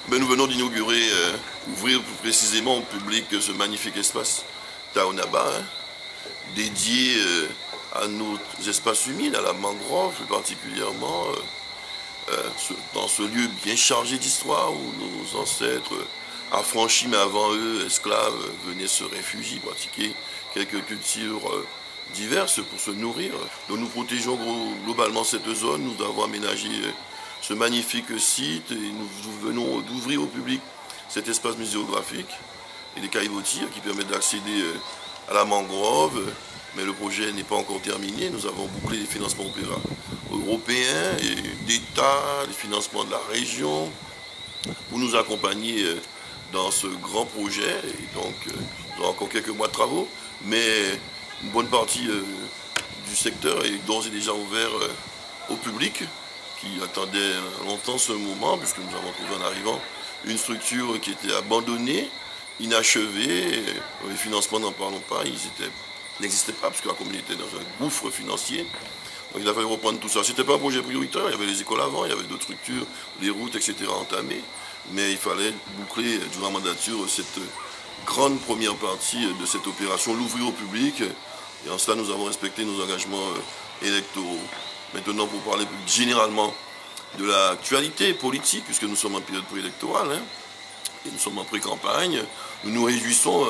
Nous venons d'inaugurer, ouvrir plus précisément au public ce magnifique espace Taonaba, dédié à nos espaces humides, à la mangrove plus particulièrement, dans ce lieu bien chargé d'histoire où nos ancêtres affranchis mais avant eux esclaves venaient se réfugier, pratiquer quelques cultures diverses pour se nourrir. Donc nous protégeons globalement cette zone, nous avons aménagé ce magnifique site et nous venons d'ouvrir au public cet espace muséographique et des caillebotiers qui permettent d'accéder à la mangrove. Mais le projet n'est pas encore terminé. Nous avons bouclé les financements européens et d'État, les financements de la région pour nous accompagner dans ce grand projet. Et donc, nous avons encore quelques mois de travaux, mais une bonne partie du secteur est d'ores et déjà ouvert au public qui attendait longtemps ce moment, puisque nous avons trouvé en arrivant une structure qui était abandonnée, inachevée. Les financements, n'en parlons pas, ils n'existaient pas, parce que la commune était dans un gouffre financier. Donc il a fallu reprendre tout ça. Ce n'était pas un projet prioritaire, il y avait les écoles avant, il y avait d'autres structures, les routes, etc. entamées. Mais il fallait boucler durant la mandature cette grande première partie de cette opération, l'ouvrir au public. Et en cela, nous avons respecté nos engagements électoraux. Maintenant, pour parler plus généralement de l'actualité politique, puisque nous sommes en période préélectorale, et nous sommes en pré-campagne, nous nous réjouissons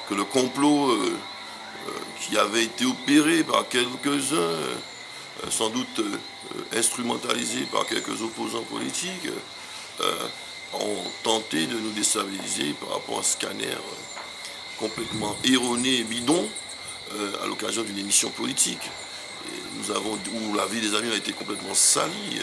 que le complot qui avait été opéré par quelques-uns, sans doute instrumentalisé par quelques opposants politiques, ont tenté de nous déstabiliser par rapport à un scanner complètement erroné et bidon à l'occasion d'une émission politique. Où la vie des amis a été complètement salie,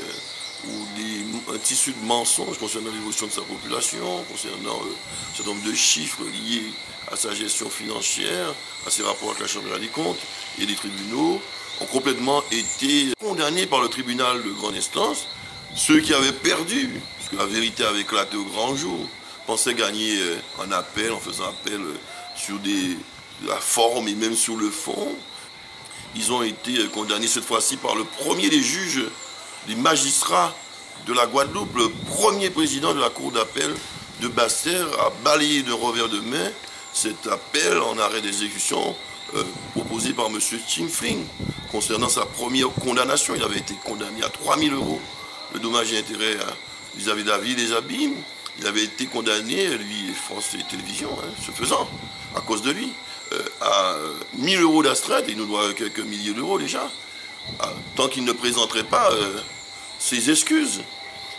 où un tissu de mensonges concernant l'évolution de sa population, concernant un certain nombre de chiffres liés à sa gestion financière, à ses rapports avec la Chambre des comptes et les tribunaux, ont complètement été condamnés par le tribunal de grande instance. Ceux qui avaient perdu, puisque la vérité avait éclaté au grand jour, pensaient gagner en appel, en faisant appel sur la forme et même sur le fond. Ils ont été condamnés cette fois-ci par le premier des juges, des magistrats de la Guadeloupe, le premier président de la cour d'appel de Basse-Terre a balayé d'un revers de main cet appel en arrêt d'exécution proposé par M. Ching Fling concernant sa première condamnation. Il avait été condamné à 3 000 € le dommage et intérêt vis-à-vis de la vie des abîmes. Il avait été condamné, lui et France Télévisions, ce faisant, à cause de lui, à 1 000 € d'astreinte, il nous doit quelques milliers d'euros déjà, tant qu'il ne présenterait pas ses excuses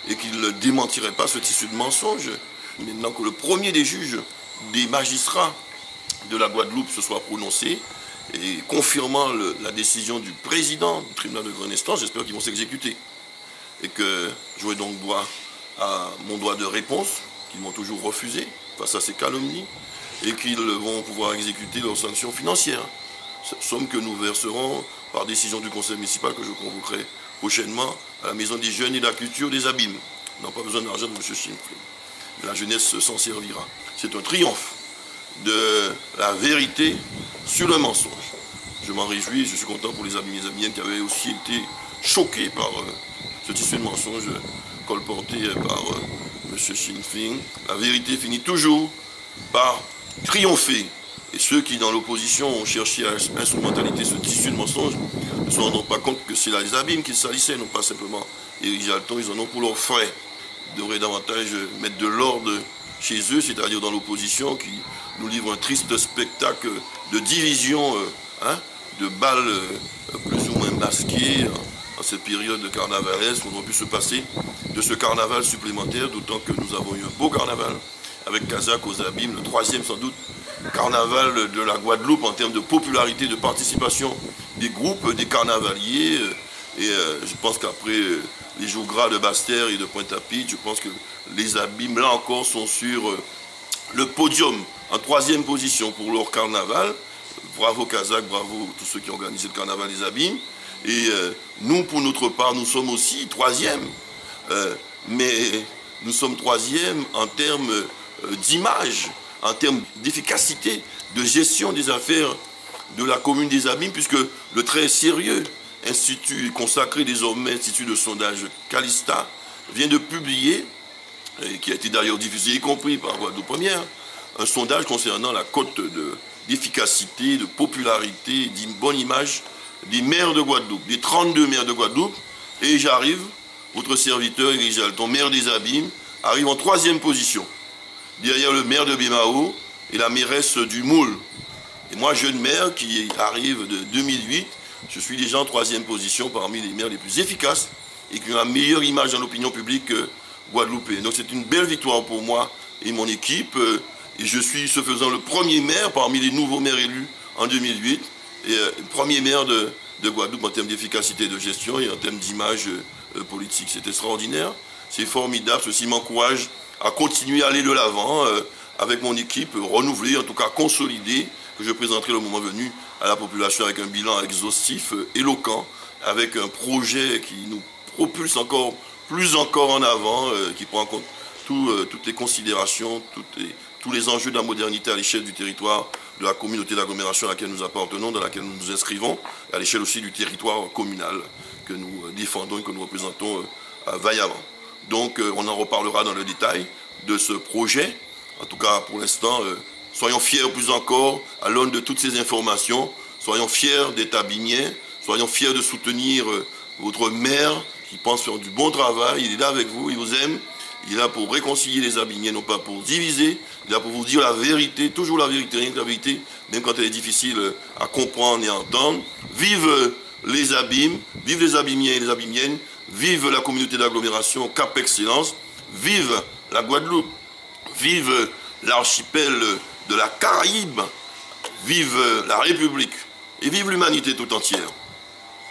et qu'il ne démentirait pas ce tissu de mensonges. Maintenant que le premier des juges, des magistrats de la Guadeloupe se soit prononcé et confirmant la décision du président du tribunal de grande instance, j'espère qu'ils vont s'exécuter et que j'aurai donc droit à mon droit de réponse, qu'ils m'ont toujours refusé face à ces calomnies, et qu'ils vont pouvoir exécuter leurs sanctions financières. Somme que nous verserons par décision du conseil municipal que je convoquerai prochainement à la Maison des Jeunes et de la Culture des Abîmes. Ils n'ont pas besoin d'argent de M. Chimflin. La jeunesse s'en servira. C'est un triomphe de la vérité sur le mensonge. Je m'en réjouis, je suis content pour les amis et amies qui avaient aussi été choqués par ce tissu de mensonges colporté par M. Chimflin. La vérité finit toujours par triompher. Et ceux qui, dans l'opposition, ont cherché à instrumentaliser ce tissu de mensonges ne se rendront pas compte que c'est là les abîmes qu'ils salissaient, non pas simplement Éric Jalton, ils en ont pour leurs frais. Ils devraient davantage mettre de l'ordre chez eux, c'est-à-dire dans l'opposition, qui nous livre un triste spectacle de division, de balles plus ou moins masquées en cette période carnavalesque. Il faudra plus se passer de ce carnaval supplémentaire, d'autant que nous avons eu un beau carnaval avec Kazakh aux Abîmes, le troisième sans doute carnaval de la Guadeloupe en termes de popularité, de participation des groupes, des carnavaliers. Et je pense qu'après les jours gras de Basse-Terre et de Pointe-à-Pitre, je pense que les Abîmes, là encore, sont sur le podium, en troisième position pour leur carnaval. Bravo Kazakh, bravo tous ceux qui ont organisé le carnaval des Abîmes. Et nous, pour notre part, nous sommes aussi troisième. Mais nous sommes troisième en termes d'image, en termes d'efficacité, de gestion des affaires de la commune des Abîmes, puisque le très sérieux institut consacré désormais, institut de sondage Calista, vient de publier, qui qui a été d'ailleurs diffusé y compris par Guadeloupe Première, un sondage concernant la cote d'efficacité, de popularité, d'une bonne image des maires de Guadeloupe, des 32 maires de Guadeloupe, et j'arrive, votre serviteur, Éric Jalton, maire des Abîmes, arrive en 3e position, derrière le maire de Bémao et la mairesse du Moule. Et moi, jeune maire qui arrive de 2008, je suis déjà en 3e position parmi les maires les plus efficaces et qui ont la meilleure image dans l'opinion publique guadeloupéenne. Donc c'est une belle victoire pour moi et mon équipe. Et je suis, ce faisant, le premier maire parmi les nouveaux maires élus en 2008 et le premier maire de Guadeloupe en termes d'efficacité de gestion et en termes d'image politique. C'est extraordinaire, c'est formidable. Ceci m'encourage à continuer à aller de l'avant avec mon équipe renouvelée, en tout cas consolidée, que je présenterai le moment venu à la population avec un bilan exhaustif, éloquent, avec un projet qui nous propulse encore, plus encore en avant, qui prend en compte toutes les considérations, tous les enjeux de la modernité à l'échelle du territoire de la communauté d'agglomération à laquelle nous appartenons, dans laquelle nous nous inscrivons, à l'échelle aussi du territoire communal que nous défendons et que nous représentons vaillamment. Donc on en reparlera dans le détail de ce projet. En tout cas, pour l'instant, soyons fiers plus encore, à l'aune de toutes ces informations, soyons fiers d'être abimiens, soyons fiers de soutenir votre maire qui pense faire du bon travail, il est là avec vous, il vous aime, il est là pour réconcilier les Abimiens, non pas pour diviser, il est là pour vous dire la vérité, toujours la vérité, rien que la vérité, même quand elle est difficile à comprendre et à entendre. Vive les Abîmes, vive les Abimiens et les Abimiennes, vive la communauté d'agglomération Cap Excellence, vive la Guadeloupe, vive l'archipel de la Caraïbe, vive la République et vive l'humanité tout entière.